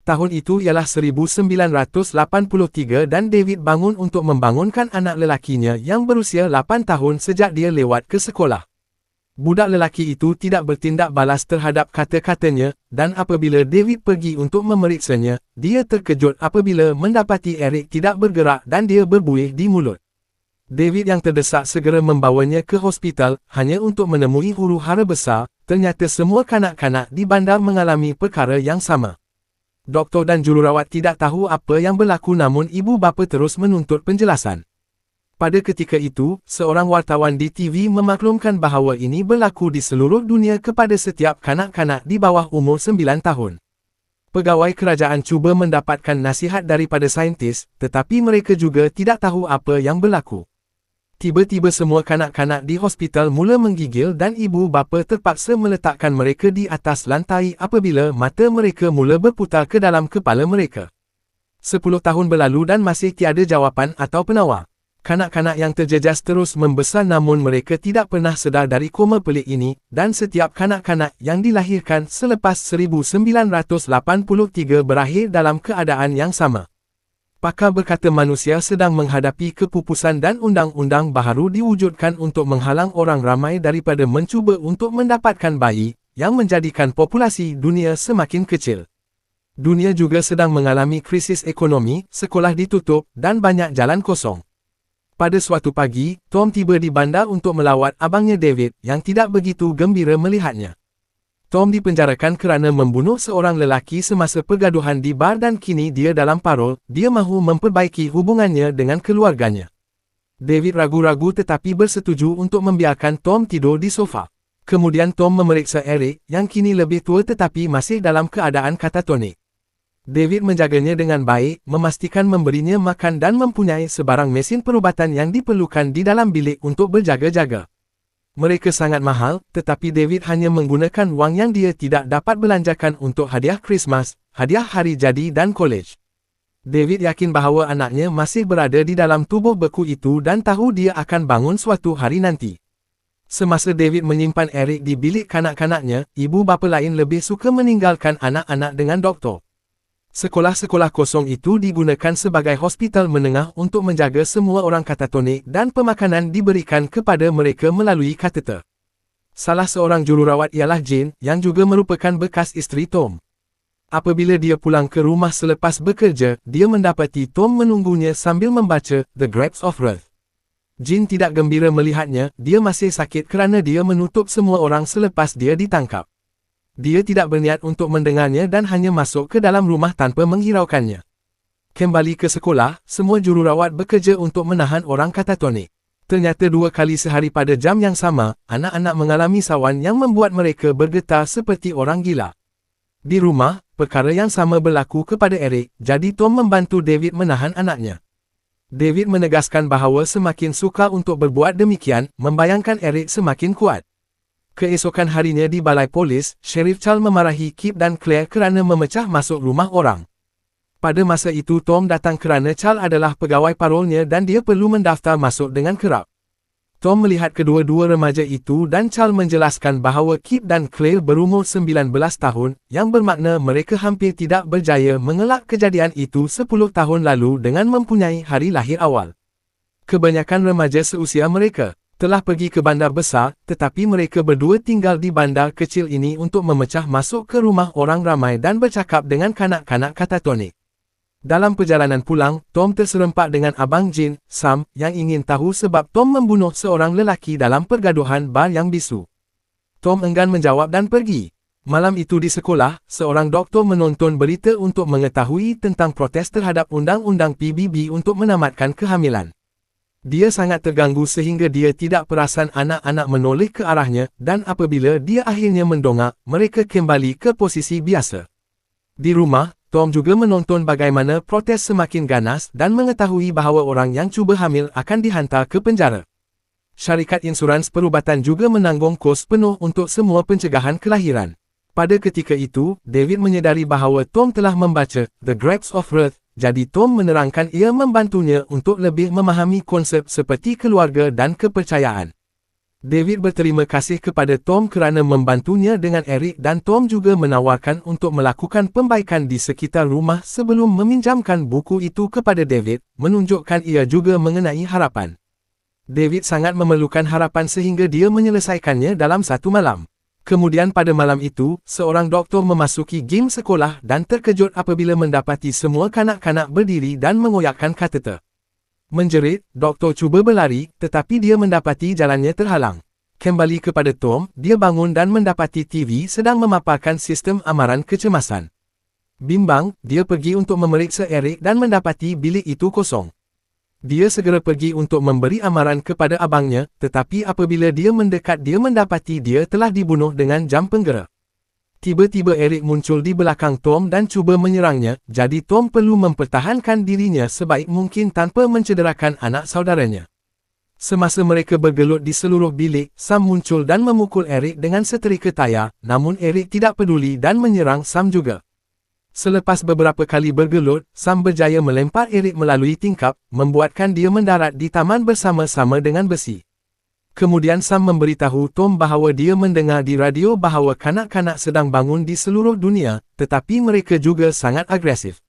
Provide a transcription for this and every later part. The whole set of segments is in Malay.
Tahun itu ialah 1983 dan David bangun untuk membangunkan anak lelakinya yang berusia 8 tahun sejak dia lewat ke sekolah. Budak lelaki itu tidak bertindak balas terhadap kata-katanya, dan apabila David pergi untuk memeriksanya, dia terkejut apabila mendapati Eric tidak bergerak dan dia berbuih di mulut. David yang terdesak segera membawanya ke hospital, hanya untuk menemui huru-hara besar. Ternyata semua kanak-kanak di bandar mengalami perkara yang sama. Doktor dan jururawat tidak tahu apa yang berlaku namun ibu bapa terus menuntut penjelasan. Pada ketika itu, seorang wartawan di TV memaklumkan bahawa ini berlaku di seluruh dunia kepada setiap kanak-kanak di bawah umur 9 tahun. Pegawai kerajaan cuba mendapatkan nasihat daripada saintis, tetapi mereka juga tidak tahu apa yang berlaku. Tiba-tiba semua kanak-kanak di hospital mula menggigil dan ibu bapa terpaksa meletakkan mereka di atas lantai apabila mata mereka mula berputar ke dalam kepala mereka. 10 tahun berlalu dan masih tiada jawapan atau penawar. Kanak-kanak yang terjejas terus membesar namun mereka tidak pernah sedar dari koma pelik ini, dan setiap kanak-kanak yang dilahirkan selepas 1983 berakhir dalam keadaan yang sama. Pakar berkata manusia sedang menghadapi kepupusan dan undang-undang baharu diwujudkan untuk menghalang orang ramai daripada mencuba untuk mendapatkan bayi, yang menjadikan populasi dunia semakin kecil. Dunia juga sedang mengalami krisis ekonomi, sekolah ditutup, dan banyak jalan kosong. Pada suatu pagi, Tom tiba di bandar untuk melawat abangnya David, yang tidak begitu gembira melihatnya. Tom dipenjarakan kerana membunuh seorang lelaki semasa pergaduhan di bar dan kini dia dalam parol. Dia mahu memperbaiki hubungannya dengan keluarganya. David ragu-ragu tetapi bersetuju untuk membiarkan Tom tidur di sofa. Kemudian Tom memeriksa Eric, yang kini lebih tua tetapi masih dalam keadaan katatonik. David menjaganya dengan baik, memastikan memberinya makan dan mempunyai sebarang mesin perubatan yang diperlukan di dalam bilik untuk berjaga-jaga. Mereka sangat mahal, tetapi David hanya menggunakan wang yang dia tidak dapat belanjakan untuk hadiah Krismas, hadiah hari jadi dan kolej. David yakin bahawa anaknya masih berada di dalam tubuh beku itu dan tahu dia akan bangun suatu hari nanti. Semasa David menyimpan Eric di bilik kanak-kanaknya, ibu bapa lain lebih suka meninggalkan anak-anak dengan doktor. Sekolah-sekolah kosong itu digunakan sebagai hospital menengah untuk menjaga semua orang katatonik dan pemakanan diberikan kepada mereka melalui kateter. Salah seorang jururawat ialah Jane, yang juga merupakan bekas isteri Tom. Apabila dia pulang ke rumah selepas bekerja, dia mendapati Tom menunggunya sambil membaca The Grapes of Wrath. Jane tidak gembira melihatnya, dia masih sakit kerana dia menutup semua orang selepas dia ditangkap. Dia tidak berniat untuk mendengarnya dan hanya masuk ke dalam rumah tanpa menghiraukannya. Kembali ke sekolah, semua jururawat bekerja untuk menahan orang katatonik. Ternyata 2 kali sehari pada jam yang sama, anak-anak mengalami sawan yang membuat mereka bergetar seperti orang gila. Di rumah, perkara yang sama berlaku kepada Eric, jadi Tom membantu David menahan anaknya. David menegaskan bahawa semakin sukar untuk berbuat demikian, membayangkan Eric semakin kuat. Keesokan harinya di balai polis, Sheriff Charles memarahi Kip dan Claire kerana memecah masuk rumah orang. Pada masa itu Tom datang kerana Charles adalah pegawai parolnya dan dia perlu mendaftar masuk dengan kerap. Tom melihat kedua-dua remaja itu dan Charles menjelaskan bahawa Kip dan Claire berumur 19 tahun, yang bermakna mereka hampir tidak berjaya mengelak kejadian itu 10 tahun lalu dengan mempunyai hari lahir awal. Kebanyakan remaja seusia mereka telah pergi ke bandar besar, tetapi mereka berdua tinggal di bandar kecil ini untuk memecah masuk ke rumah orang ramai dan bercakap dengan kanak-kanak katatonik. Dalam perjalanan pulang, Tom terserempak dengan abang Jane, Sam, yang ingin tahu sebab Tom membunuh seorang lelaki dalam pergaduhan bar yang bisu. Tom enggan menjawab dan pergi. Malam itu di sekolah, seorang doktor menonton berita untuk mengetahui tentang protes terhadap undang-undang PBB untuk menamatkan kehamilan. Dia sangat terganggu sehingga dia tidak perasan anak-anak menoleh ke arahnya, dan apabila dia akhirnya mendongak, mereka kembali ke posisi biasa. Di rumah, Tom juga menonton bagaimana protes semakin ganas dan mengetahui bahawa orang yang cuba hamil akan dihantar ke penjara. Syarikat insurans perubatan juga menanggung kos penuh untuk semua pencegahan kelahiran. Pada ketika itu, David menyedari bahawa Tom telah membaca The Grapes of Wrath. Jadi Tom menerangkan ia membantunya untuk lebih memahami konsep seperti keluarga dan kepercayaan. David berterima kasih kepada Tom kerana membantunya dengan Eric dan Tom juga menawarkan untuk melakukan pembaikan di sekitar rumah sebelum meminjamkan buku itu kepada David, menunjukkan ia juga mengenai harapan. David sangat memerlukan harapan sehingga dia menyelesaikannya dalam satu malam. Kemudian pada malam itu, seorang doktor memasuki gym sekolah dan terkejut apabila mendapati semua kanak-kanak berdiri dan mengoyakkan kateter. Menjerit, doktor cuba berlari, tetapi dia mendapati jalannya terhalang. Kembali kepada Tom, dia bangun dan mendapati TV sedang memaparkan sistem amaran kecemasan. Bimbang, dia pergi untuk memeriksa Eric dan mendapati bilik itu kosong. Dia segera pergi untuk memberi amaran kepada abangnya, tetapi apabila dia mendekat dia mendapati dia telah dibunuh dengan jam penggera. Tiba-tiba Eric muncul di belakang Tom dan cuba menyerangnya, jadi Tom perlu mempertahankan dirinya sebaik mungkin tanpa mencederakan anak saudaranya. Semasa mereka bergelut di seluruh bilik, Sam muncul dan memukul Eric dengan setrika tayar, namun Eric tidak peduli dan menyerang Sam juga. Selepas beberapa kali bergelut, Sam berjaya melempar Eric melalui tingkap, membuatkan dia mendarat di taman bersama-sama dengan besi. Kemudian Sam memberitahu Tom bahawa dia mendengar di radio bahawa kanak-kanak sedang bangun di seluruh dunia, tetapi mereka juga sangat agresif.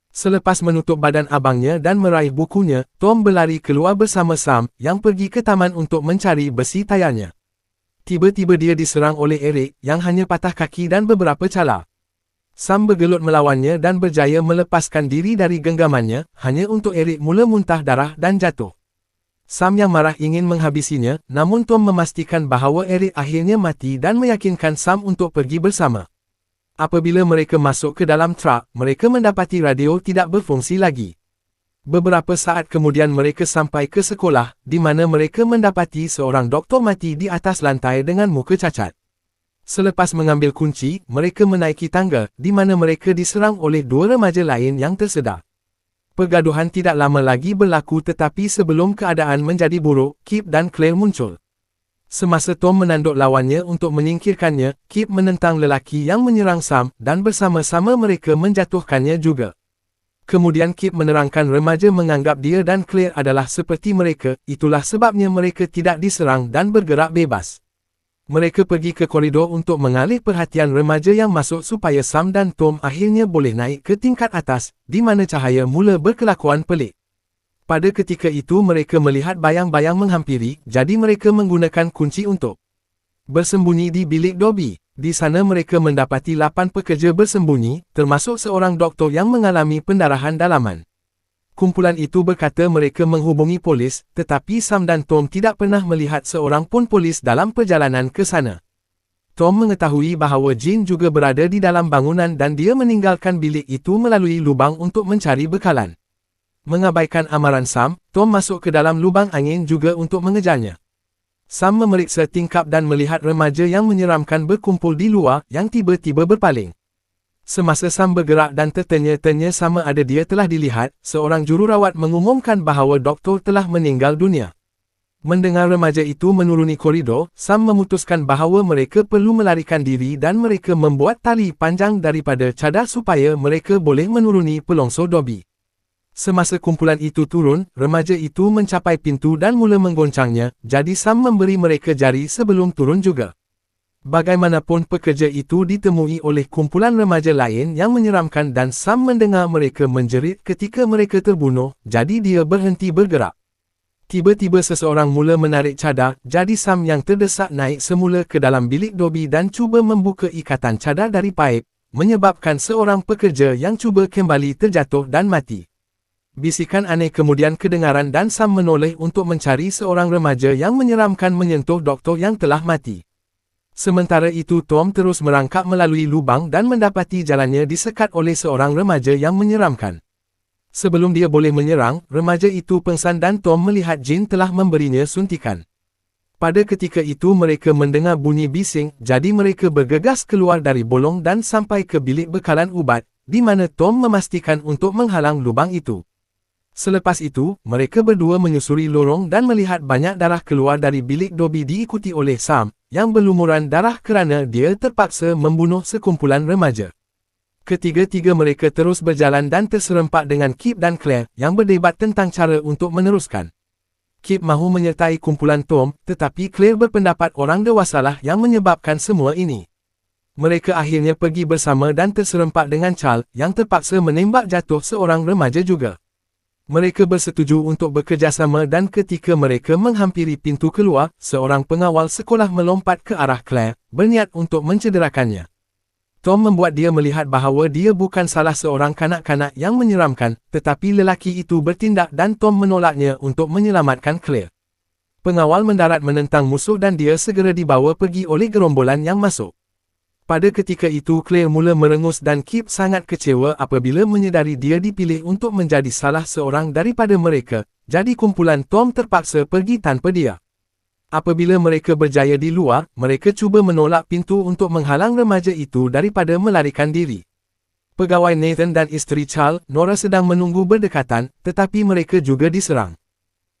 Selepas menutup badan abangnya dan meraih bukunya, Tom berlari keluar bersama Sam, yang pergi ke taman untuk mencari besi tayarnya. Tiba-tiba dia diserang oleh Eric, yang hanya patah kaki dan beberapa cala. Sam bergelut melawannya dan berjaya melepaskan diri dari genggamannya, hanya untuk Eric mula muntah darah dan jatuh. Sam yang marah ingin menghabisinya, namun Tom memastikan bahawa Eric akhirnya mati dan meyakinkan Sam untuk pergi bersama. Apabila mereka masuk ke dalam truk, mereka mendapati radio tidak berfungsi lagi. Beberapa saat kemudian mereka sampai ke sekolah, di mana mereka mendapati seorang doktor mati di atas lantai dengan muka cacat. Selepas mengambil kunci, mereka menaiki tangga, di mana mereka diserang oleh dua remaja lain yang tersedak. Pergaduhan tidak lama lagi berlaku tetapi sebelum keadaan menjadi buruk, Kip dan Claire muncul. Semasa Tom menanduk lawannya untuk menyingkirkannya, Kip menentang lelaki yang menyerang Sam dan bersama-sama mereka menjatuhkannya juga. Kemudian Kip menerangkan remaja menganggap dia dan Claire adalah seperti mereka, itulah sebabnya mereka tidak diserang dan bergerak bebas. Mereka pergi ke koridor untuk mengalih perhatian remaja yang masuk supaya Sam dan Tom akhirnya boleh naik ke tingkat atas, di mana cahaya mula berkelakuan pelik. Pada ketika itu mereka melihat bayang-bayang menghampiri, jadi mereka menggunakan kunci untuk bersembunyi di bilik Dobby. Di sana mereka mendapati 8 pekerja bersembunyi, termasuk seorang doktor yang mengalami pendarahan dalaman. Kumpulan itu berkata mereka menghubungi polis, tetapi Sam dan Tom tidak pernah melihat seorang pun polis dalam perjalanan ke sana. Tom mengetahui bahawa Jean juga berada di dalam bangunan dan dia meninggalkan bilik itu melalui lubang untuk mencari bekalan. Mengabaikan amaran Sam, Tom masuk ke dalam lubang angin juga untuk mengejarnya. Sam memeriksa tingkap dan melihat remaja yang menyeramkan berkumpul di luar yang tiba-tiba berpaling. Semasa Sam bergerak dan tertanya-tanya sama ada dia telah dilihat, seorang jururawat mengumumkan bahawa doktor telah meninggal dunia. Mendengar remaja itu menuruni koridor, Sam memutuskan bahawa mereka perlu melarikan diri dan mereka membuat tali panjang daripada cadar supaya mereka boleh menuruni pelongsor Dobby. Semasa kumpulan itu turun, remaja itu mencapai pintu dan mula menggoncangnya, jadi Sam memberi mereka jari sebelum turun juga. Bagaimanapun pekerja itu ditemui oleh kumpulan remaja lain yang menyeramkan dan Sam mendengar mereka menjerit ketika mereka terbunuh, jadi dia berhenti bergerak. Tiba-tiba seseorang mula menarik cadar, jadi Sam yang terdesak naik semula ke dalam bilik Dobby dan cuba membuka ikatan cadar dari paip, menyebabkan seorang pekerja yang cuba kembali terjatuh dan mati. Bisikan aneh kemudian kedengaran dan Sam menoleh untuk mencari seorang remaja yang menyeramkan menyentuh doktor yang telah mati. Sementara itu Tom terus merangkak melalui lubang dan mendapati jalannya disekat oleh seorang remaja yang menyeramkan. Sebelum dia boleh menyerang, remaja itu pengsan dan Tom melihat Jean telah memberinya suntikan. Pada ketika itu mereka mendengar bunyi bising, jadi mereka bergegas keluar dari bolong dan sampai ke bilik bekalan ubat, di mana Tom memastikan untuk menghalang lubang itu. Selepas itu, mereka berdua menyusuri lorong dan melihat banyak darah keluar dari bilik Dobby diikuti oleh Sam, yang berlumuran darah kerana dia terpaksa membunuh sekumpulan remaja. Ketiga-tiga mereka terus berjalan dan terserempak dengan Kip dan Claire, yang berdebat tentang cara untuk meneruskan. Kip mahu menyertai kumpulan Tom, tetapi Claire berpendapat orang dewasalah yang menyebabkan semua ini. Mereka akhirnya pergi bersama dan terserempak dengan Charles, yang terpaksa menembak jatuh seorang remaja juga. Mereka bersetuju untuk bekerjasama dan ketika mereka menghampiri pintu keluar, seorang pengawal sekolah melompat ke arah Claire, berniat untuk mencederakannya. Tom membuat dia melihat bahawa dia bukan salah seorang kanak-kanak yang menyeramkan, tetapi lelaki itu bertindak dan Tom menolaknya untuk menyelamatkan Claire. Pengawal mendarat menentang musuh dan dia segera dibawa pergi oleh gerombolan yang masuk. Pada ketika itu Claire mula merengus dan Kip sangat kecewa apabila menyedari dia dipilih untuk menjadi salah seorang daripada mereka, jadi kumpulan Tom terpaksa pergi tanpa dia. Apabila mereka berjaya di luar, mereka cuba menolak pintu untuk menghalang remaja itu daripada melarikan diri. Pegawai Nathan dan isteri Charles, Nora sedang menunggu berdekatan, tetapi mereka juga diserang.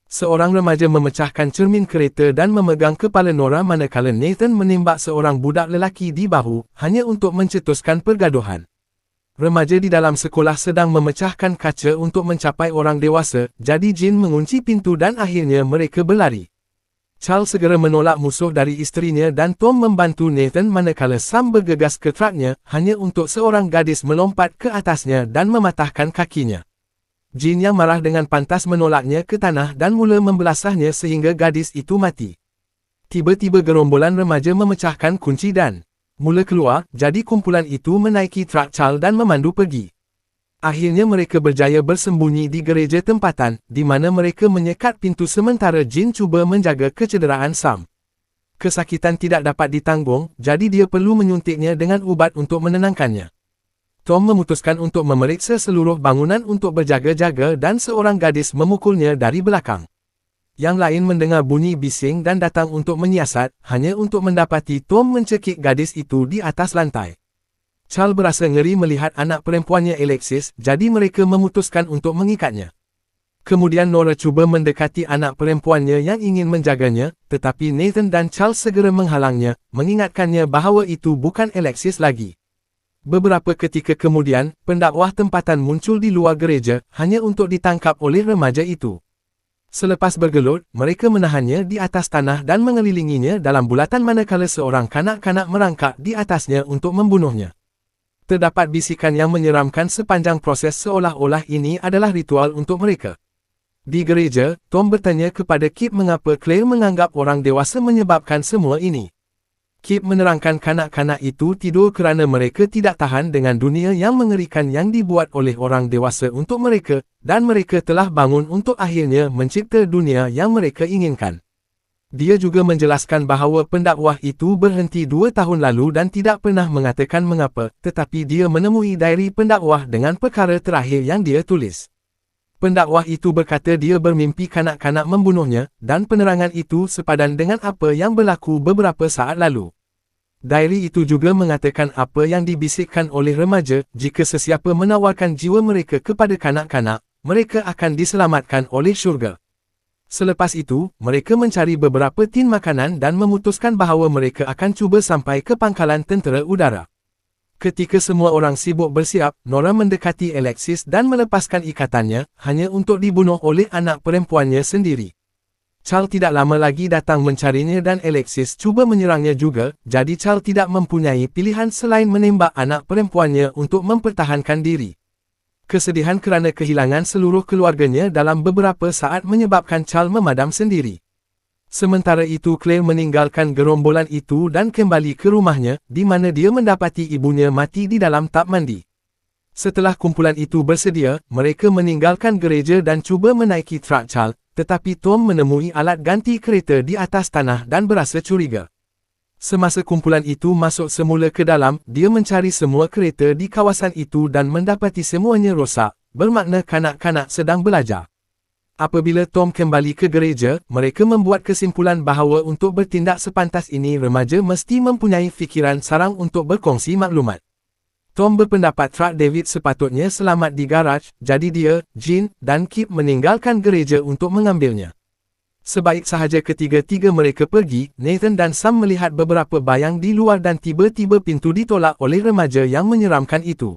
Seorang remaja memecahkan cermin kereta dan memegang kepala Nora manakala Nathan menembak seorang budak lelaki di bahu, hanya untuk mencetuskan pergaduhan. Remaja di dalam sekolah sedang memecahkan kaca untuk mencapai orang dewasa, jadi Jean mengunci pintu dan akhirnya mereka berlari. Charles segera menolak musuh dari isterinya dan Tom membantu Nathan manakala Sam bergegas ke truknya, hanya untuk seorang gadis melompat ke atasnya dan mematahkan kakinya. Jean yang marah dengan pantas menolaknya ke tanah dan mula membelasahnya sehingga gadis itu mati. Tiba-tiba gerombolan remaja memecahkan kunci dan mula keluar, jadi kumpulan itu menaiki truk Charles dan memandu pergi. Akhirnya mereka berjaya bersembunyi di gereja tempatan, di mana mereka menyekat pintu sementara Jean cuba menjaga kecederaan Sam. Kesakitan tidak dapat ditanggung, jadi dia perlu menyuntiknya dengan ubat untuk menenangkannya. Tom memutuskan untuk memeriksa seluruh bangunan untuk berjaga-jaga dan seorang gadis memukulnya dari belakang. Yang lain mendengar bunyi bising dan datang untuk menyiasat, hanya untuk mendapati Tom mencekik gadis itu di atas lantai. Charles berasa ngeri melihat anak perempuannya Alexis, jadi mereka memutuskan untuk mengikatnya. Kemudian Nora cuba mendekati anak perempuannya yang ingin menjaganya, tetapi Nathan dan Charles segera menghalangnya, mengingatkannya bahawa itu bukan Alexis lagi. Beberapa ketika kemudian, pendakwah tempatan muncul di luar gereja, hanya untuk ditangkap oleh remaja itu. Selepas bergelut, mereka menahannya di atas tanah dan mengelilinginya dalam bulatan manakala seorang kanak-kanak merangkak di atasnya untuk membunuhnya. Terdapat bisikan yang menyeramkan sepanjang proses seolah-olah ini adalah ritual untuk mereka. Di gereja, Tom bertanya kepada Kip mengapa Claire menganggap orang dewasa menyebabkan semua ini. Kip menerangkan kanak-kanak itu tidur kerana mereka tidak tahan dengan dunia yang mengerikan yang dibuat oleh orang dewasa untuk mereka, dan mereka telah bangun untuk akhirnya mencipta dunia yang mereka inginkan. Dia juga menjelaskan bahawa pendakwah itu berhenti 2 tahun lalu dan tidak pernah mengatakan mengapa, tetapi dia menemui diary pendakwah dengan perkara terakhir yang dia tulis. Pendakwah itu berkata dia bermimpi kanak-kanak membunuhnya, dan penerangan itu sepadan dengan apa yang berlaku beberapa saat lalu. Diary itu juga mengatakan apa yang dibisikkan oleh remaja, jika sesiapa menawarkan jiwa mereka kepada kanak-kanak, mereka akan diselamatkan oleh syurga. Selepas itu, mereka mencari beberapa tin makanan dan memutuskan bahawa mereka akan cuba sampai ke pangkalan tentera udara. Ketika semua orang sibuk bersiap, Nora mendekati Alexis dan melepaskan ikatannya, hanya untuk dibunuh oleh anak perempuannya sendiri. Charles tidak lama lagi datang mencarinya dan Alexis cuba menyerangnya juga, jadi Charles tidak mempunyai pilihan selain menembak anak perempuannya untuk mempertahankan diri. Kesedihan kerana kehilangan seluruh keluarganya dalam beberapa saat menyebabkan Charles memadam sendiri. Sementara itu Claire meninggalkan gerombolan itu dan kembali ke rumahnya, di mana dia mendapati ibunya mati di dalam tap mandi. Setelah kumpulan itu bersedia, mereka meninggalkan gereja dan cuba menaiki truk Charles, tetapi Tom menemui alat ganti kereta di atas tanah dan berasa curiga. Semasa kumpulan itu masuk semula ke dalam, dia mencari semua kereta di kawasan itu dan mendapati semuanya rosak, bermakna kanak-kanak sedang belajar. Apabila Tom kembali ke gereja, mereka membuat kesimpulan bahawa untuk bertindak sepantas ini remaja mesti mempunyai fikiran sarang untuk berkongsi maklumat. Tom berpendapat truk David sepatutnya selamat di garaj, jadi dia, Jean, dan Kip meninggalkan gereja untuk mengambilnya. Sebaik sahaja ketiga-tiga mereka pergi, Nathan dan Sam melihat beberapa bayang di luar dan tiba-tiba pintu ditolak oleh remaja yang menyeramkan itu.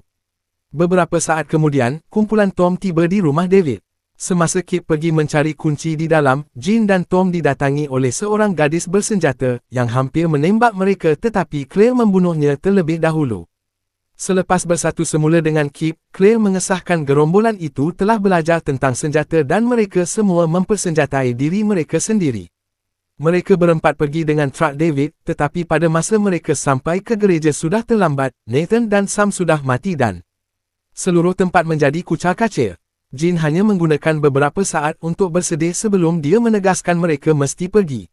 Beberapa saat kemudian, kumpulan Tom tiba di rumah David. Semasa Kip pergi mencari kunci di dalam, Jean dan Tom didatangi oleh seorang gadis bersenjata yang hampir menembak mereka tetapi Claire membunuhnya terlebih dahulu. Selepas bersatu semula dengan Kip, Claire mengesahkan gerombolan itu telah belajar tentang senjata dan mereka semua mempersenjatai diri mereka sendiri. Mereka berempat pergi dengan truk David, tetapi pada masa mereka sampai ke gereja sudah terlambat, Nathan dan Sam sudah mati dan seluruh tempat menjadi kucar-kacir. Jean hanya menggunakan beberapa saat untuk bersedih sebelum dia menegaskan mereka mesti pergi.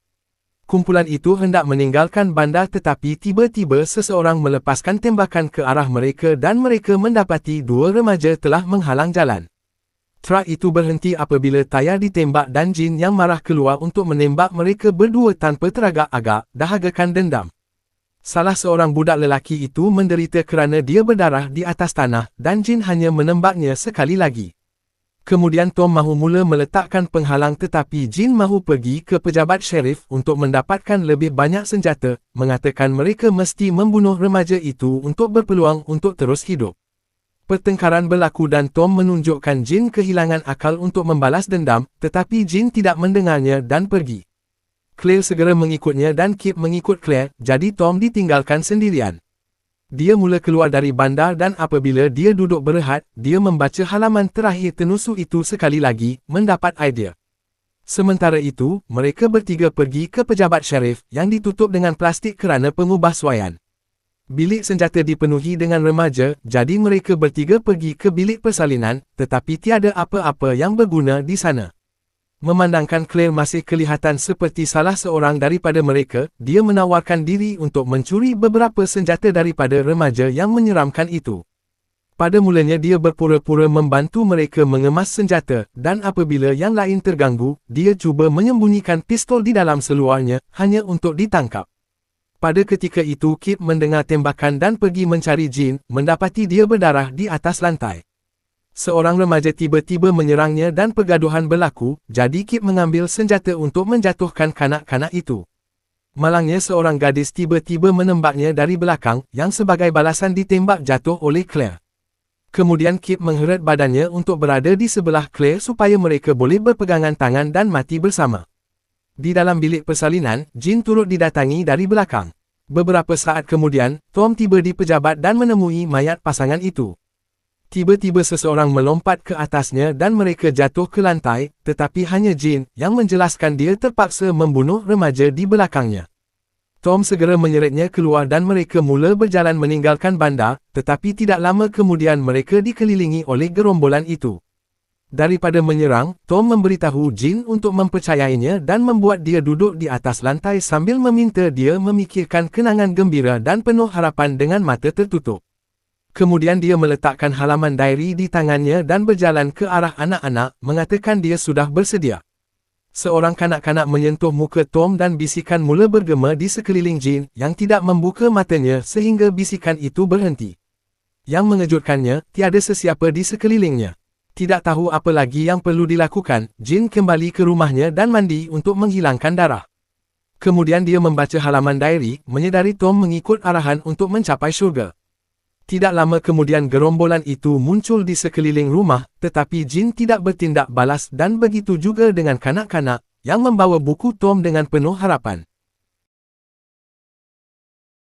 Kumpulan itu hendak meninggalkan bandar tetapi tiba-tiba seseorang melepaskan tembakan ke arah mereka dan mereka mendapati dua remaja telah menghalang jalan. Truk itu berhenti apabila tayar ditembak dan Jean yang marah keluar untuk menembak mereka berdua tanpa teragak-agak, dahagakan dendam. Salah seorang budak lelaki itu menderita kerana dia berdarah di atas tanah dan Jean hanya menembaknya sekali lagi. Kemudian Tom mahu mula meletakkan penghalang tetapi Jean mahu pergi ke pejabat syarif untuk mendapatkan lebih banyak senjata, mengatakan mereka mesti membunuh remaja itu untuk berpeluang untuk terus hidup. Pertengkaran berlaku dan Tom menunjukkan Jean kehilangan akal untuk membalas dendam, tetapi Jean tidak mendengarnya dan pergi. Claire segera mengikutnya dan Kip mengikut Claire, jadi Tom ditinggalkan sendirian. Dia mula keluar dari bandar dan apabila dia duduk berehat, dia membaca halaman terakhir tenusuk itu sekali lagi, mendapat idea. Sementara itu, mereka bertiga pergi ke pejabat syarif yang ditutup dengan plastik kerana pengubahsuaian. Bilik senjata dipenuhi dengan remaja, jadi mereka bertiga pergi ke bilik persalinan, tetapi tiada apa-apa yang berguna di sana. Memandangkan Claire masih kelihatan seperti salah seorang daripada mereka, dia menawarkan diri untuk mencuri beberapa senjata daripada remaja yang menyeramkan itu. Pada mulanya dia berpura-pura membantu mereka mengemas senjata, dan apabila yang lain terganggu, dia cuba menyembunyikan pistol di dalam seluarnya, hanya untuk ditangkap. Pada ketika itu Kip mendengar tembakan dan pergi mencari Jean, mendapati dia berdarah di atas lantai. Seorang remaja tiba-tiba menyerangnya dan pergaduhan berlaku, jadi Kip mengambil senjata untuk menjatuhkan kanak-kanak itu. Malangnya seorang gadis tiba-tiba menembaknya dari belakang, yang sebagai balasan ditembak jatuh oleh Claire. Kemudian Kip mengheret badannya untuk berada di sebelah Claire supaya mereka boleh berpegangan tangan dan mati bersama. Di dalam bilik persalinan, Jean turut didatangi dari belakang. Beberapa saat kemudian, Tom tiba di pejabat dan menemui mayat pasangan itu. Tiba-tiba seseorang melompat ke atasnya dan mereka jatuh ke lantai, tetapi hanya Jean yang menjelaskan dia terpaksa membunuh remaja di belakangnya. Tom segera menyeretnya keluar dan mereka mula berjalan meninggalkan bandar, tetapi tidak lama kemudian mereka dikelilingi oleh gerombolan itu. Daripada menyerang, Tom memberitahu Jean untuk mempercayainya dan membuat dia duduk di atas lantai sambil meminta dia memikirkan kenangan gembira dan penuh harapan dengan mata tertutup. Kemudian dia meletakkan halaman diary di tangannya dan berjalan ke arah anak-anak, mengatakan dia sudah bersedia. Seorang kanak-kanak menyentuh muka Tom dan bisikan mula bergema di sekeliling Jean yang tidak membuka matanya sehingga bisikan itu berhenti. Yang mengejutkannya, tiada sesiapa di sekelilingnya. Tidak tahu apa lagi yang perlu dilakukan, Jean kembali ke rumahnya dan mandi untuk menghilangkan darah. Kemudian dia membaca halaman diary, menyedari Tom mengikut arahan untuk mencapai syurga. Tidak lama kemudian gerombolan itu muncul di sekeliling rumah, tetapi Jean tidak bertindak balas dan begitu juga dengan kanak-kanak, yang membawa buku Tom dengan penuh harapan.